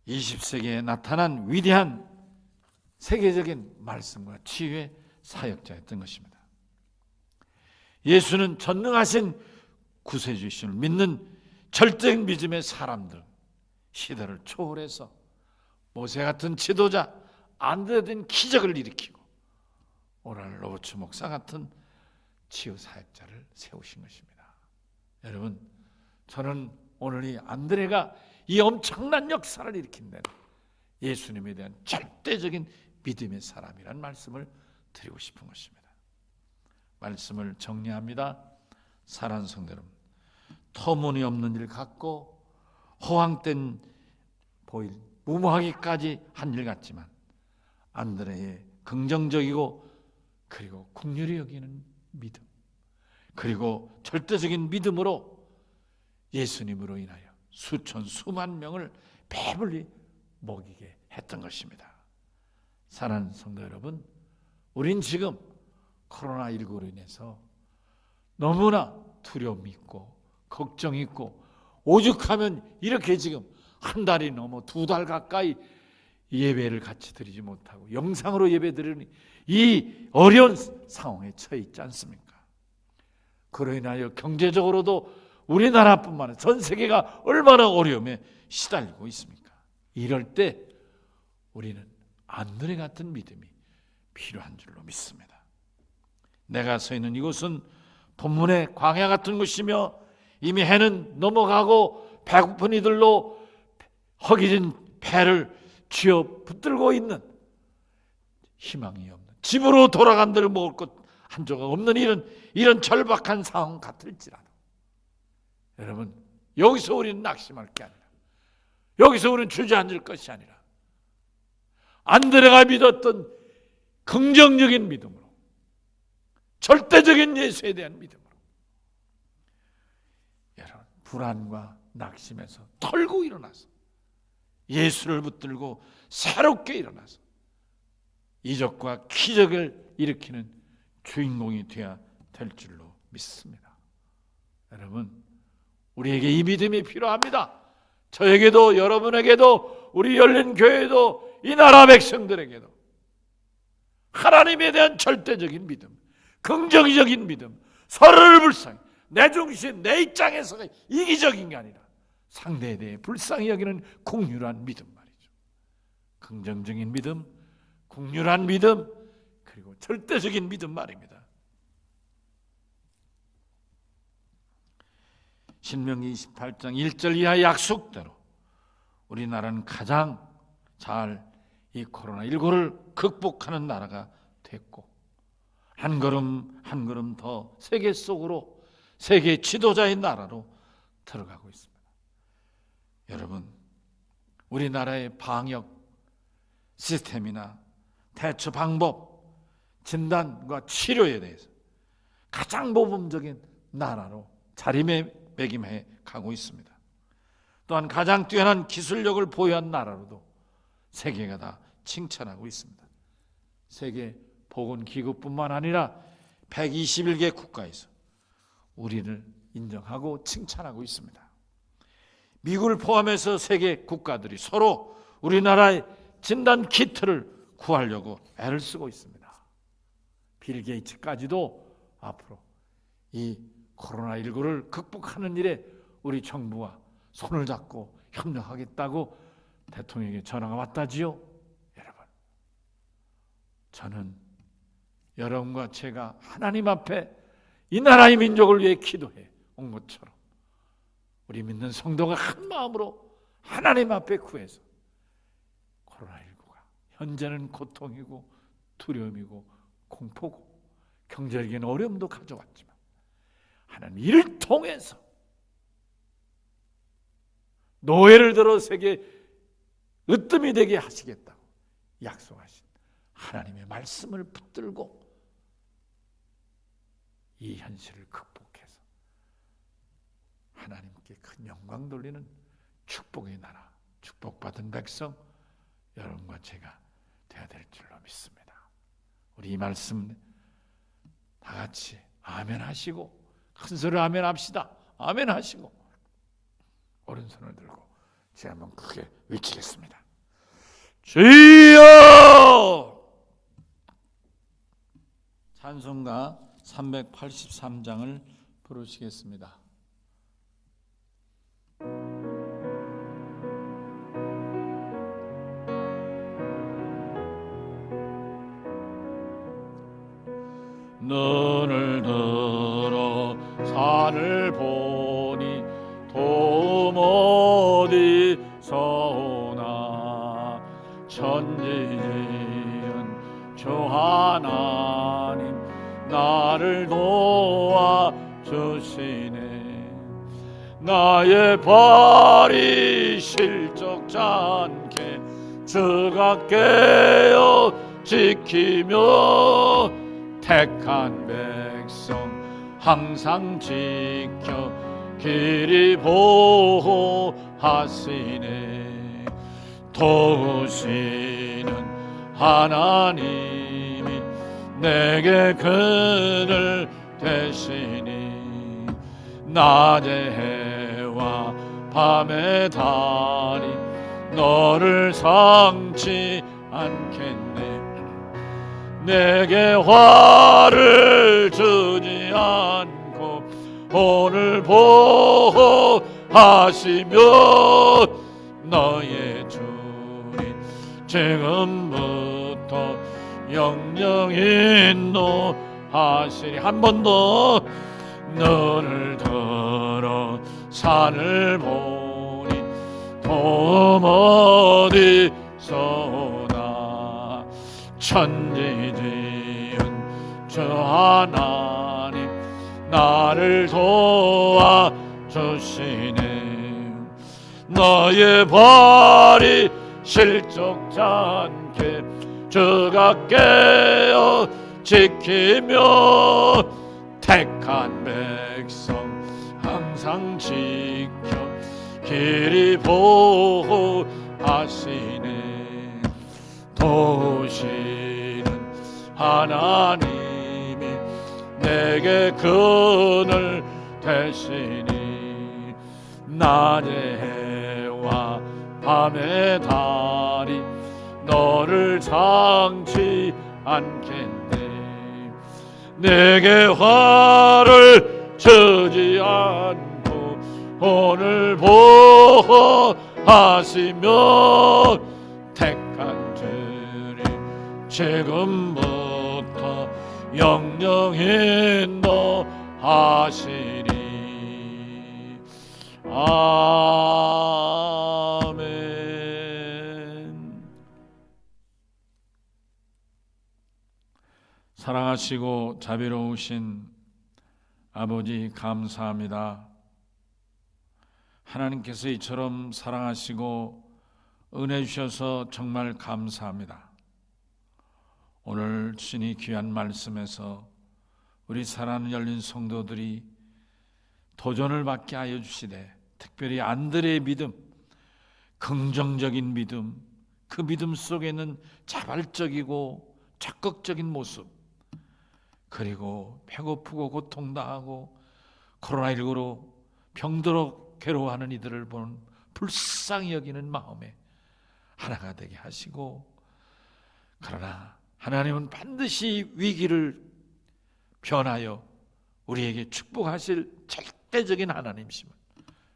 20세기에 나타난 위대한 세계적인 말씀과 치유의 사역자였던 것입니다. 예수는 전능하신 구세주이심을 믿는 절대적 믿음의 사람들, 시대를 초월해서 모세 같은 지도자, 안드레 된 기적을 일으키고 오랄 로버츠 목사 같은 치유 사역자를 세우신 것입니다. 여러분, 저는 오늘 이 안드레가 이 엄청난 역사를 일으킨 데는 예수님에 대한 절대적인 믿음의 사람이라는 말씀을 드리고 싶은 것입니다. 말씀을 정리합니다. 사랑하는 성도 여러분, 터무니없는 일 같고 허황된 보일 무모하기까지 한 일 같지만 안드레의 긍정적이고 그리고 긍휼히 여기는 믿음, 그리고 절대적인 믿음으로 예수님으로 인하여 수천 수만 명을 배불리 먹이게 했던 것입니다. 사랑하는 성도 여러분, 우린 지금 코로나19로 인해서 너무나 두려움이 있고 걱정이 있고 오죽하면 이렇게 지금 한 달이 넘어 2달 가까이 예배를 같이 드리지 못하고 영상으로 예배 드리는 이 어려운 상황에 처해 있지 않습니까? 그로 인하여 경제적으로도 우리나라뿐만 아니라 전 세계가 얼마나 어려움에 시달리고 있습니까? 이럴 때 우리는 안드레 같은 믿음이 필요한 줄로 믿습니다. 내가 서 있는 이곳은 본문의 광야 같은 곳이며 이미 해는 넘어가고 배고픈 이들로 허기진 배를 쥐어 붙들고 있는 희망이 없는, 집으로 돌아간들 먹을 것 한 조각 없는 이런 절박한 상황 같을지라도 여러분, 여기서 우리는 낙심할 게 아니라, 여기서 우리는 주저앉을 것이 아니라 안드레가 믿었던 긍정적인 믿음으로, 절대적인 예수에 대한 믿음으로 여러분 불안과 낙심에서 털고 일어나서 예수를 붙들고 새롭게 일어나서 이적과 기적을 일으키는 주인공이 되어야 될 줄로 믿습니다. 여러분, 우리에게 이 믿음이 필요합니다. 저에게도, 여러분에게도, 우리 열린 교회도, 이 나라 백성들에게도 하나님에 대한 절대적인 믿음, 긍정적인 믿음, 서로를 불쌍히, 내 중심, 내 입장에서 이기적인 게 아니라 상대에 대해 불쌍히 여기는 긍휼한 믿음 말이죠. 긍정적인 믿음, 긍휼한 믿음, 그리고 절대적인 믿음 말입니다. 신명기 28장 1절 이하의 약속대로 우리나라는 가장 잘 이 코로나19를 극복하는 나라가 됐고, 한 걸음 한 걸음 더 세계 속으로, 세계 지도자의 나라로 들어가고 있습니다. 여러분, 우리나라의 방역 시스템이나 대처 방법, 진단과 치료에 대해서 가장 모범적인 나라로 자리매김해 가고 있습니다. 또한 가장 뛰어난 기술력을 보유한 나라로도 세계가 다 칭찬하고 있습니다. 세계 보건기구뿐만 아니라 121개 국가에서 우리를 인정하고 칭찬하고 있습니다. 미국을 포함해서 세계 국가들이 서로 우리나라의 진단 키트를 구하려고 애를 쓰고 있습니다. 빌 게이츠까지도 앞으로 이 코로나19를 극복하는 일에 우리 정부와 손을 잡고 협력하겠다고 대통령에게 전화가 왔다지요. 여러분, 저는 여러분과 제가 하나님 앞에 이 나라의 민족을 위해 기도해 온 것처럼 우리 믿는 성도가 한 마음으로 하나님 앞에 구해서 코로나19가 현재는 고통이고 두려움이고 공포고 경제적인 어려움도 가져왔지만 하나님 이를 통해서 노예를 들어 세계 으뜸이 되게 하시겠다고 약속하신 하나님의 말씀을 붙들고 이 현실을 극복해서 하나님께 큰 영광 돌리는 축복의 나라, 축복받은 백성 여러분과 제가 되어야 될 줄로 믿습니다. 우리 이 말씀 다 같이 아멘 하시고 큰 소리로 아멘 합시다. 아멘 하시고 오른손을 들고 제가 한번 크게 외치겠습니다. 주여! 찬송가 383장을 부르시겠습니다. 눈을 들어 산을 보니 도움 어디서 오나 천지지은 주 하나님 나를 도와주시네. 나의 발이 실족지 않게 주가 깨어 지키며 택한 백성 항상 지켜 길이 보호하시네. 도우시는 하나님이 내게 그늘 되시니 낮의 해와 밤의 달이 너를 상치 않겠네. 내게 화를 주지 않고 오늘 보호하시며 너의 주님 지금부터 영영 인도하시니. 한 번 더. 너를 들어 산을 보니 도움 어디서 오나 천지지은 주 하나님 나를 도와주시네. 너의 발이 실족지 않게 주가 깨어 지키며 택한 백성 항상 지켜 길이 보호하시네. 도시는 하나님이 내게 그늘 되시니 낮의 해와 밤의 달이 너를 상치 않겠네. 내게 화를 주지 않고 오늘 보호하시며 택한 주님 지금부터 영영히 인도하시리. 아멘. 사랑하시고 자비로우신 아버지 감사합니다. 하나님께서 이처럼 사랑하시고 은혜 주셔서 정말 감사합니다. 오늘 주님 귀한 말씀에서 우리 사랑하는 열린 성도들이 도전을 받게 하여 주시되, 특별히 안드레의 믿음, 긍정적인 믿음, 그 믿음 속에는 자발적이고 적극적인 모습, 그리고 배고프고 고통당하고 코로나19로 병들어 괴로워하는 이들을 보는 불쌍히 여기는 마음에 하나가 되게 하시고, 그러나 하나님은 반드시 위기를 변하여 우리에게 축복하실 절대적인 하나님이심을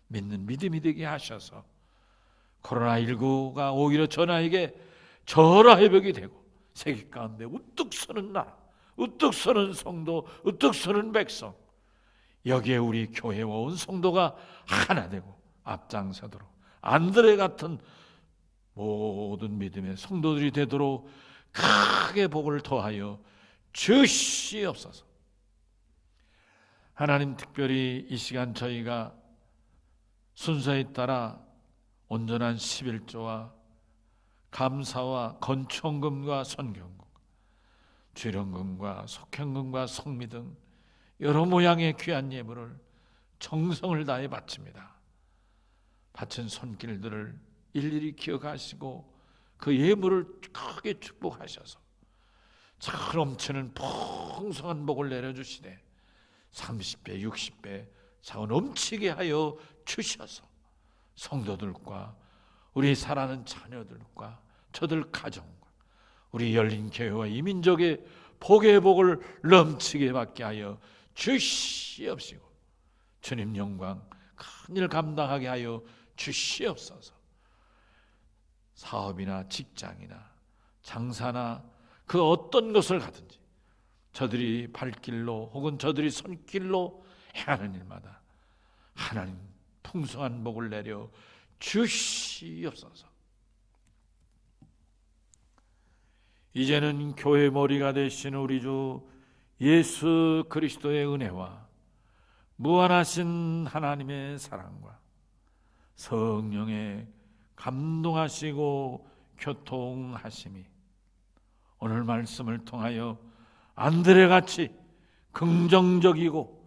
믿는 믿음이 되게 하셔서 코로나19가 오히려 전하에게 전화회복이 되고 세계 가운데 우뚝 서는 나라, 우뚝 서는 성도, 우뚝 서는 백성, 여기에 우리 교회와 온 성도가 하나 되고 앞장서도록 안드레 같은 모든 믿음의 성도들이 되도록 크게 복을 더하여 주시옵소서. 하나님, 특별히 이 시간 저희가 순서에 따라 온전한 11조와 감사와 건축금과 선경금, 주령금과 속현금과 성미 등 여러 모양의 귀한 예물을 정성을 다해 바칩니다. 바친 손길들을 일일이 기억하시고 그 예물을 크게 축복하셔서 참 넘치는 풍성한 복을 내려주시되 30배, 60배 상 넘치게 하여 주셔서 성도들과 우리 사랑하는 자녀들과 저들 가정과 우리 열린 교회와 이 민족의 복의 복을 넘치게 받게 하여 주시옵시고, 주님 영광 큰일 감당하게 하여 주시옵소서. 사업이나 직장이나 장사나 그 어떤 것을 가든지 저들이 발길로 혹은 저들이 손길로 행하는 일마다 하나님 풍성한 복을 내려 주시옵소서. 이제는 교회 머리가 되신 우리 주 예수 그리스도의 은혜와 무한하신 하나님의 사랑과 성령의 감동하시고 교통하심이 오늘 말씀을 통하여 안드레같이 긍정적이고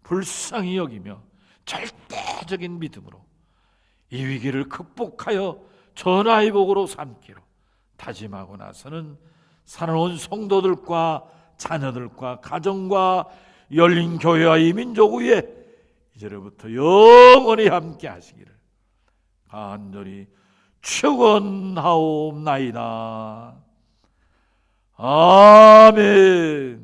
불쌍히 여기며 절대적인 믿음으로 이 위기를 극복하여 전하의 복으로 삼기로 다짐하고 나서는 살아온 성도들과 자녀들과 가정과 열린 교회와 이 민족 위에 이제로부터 영원히 함께 하시기를 간절히 축원하옵나이다. 아멘.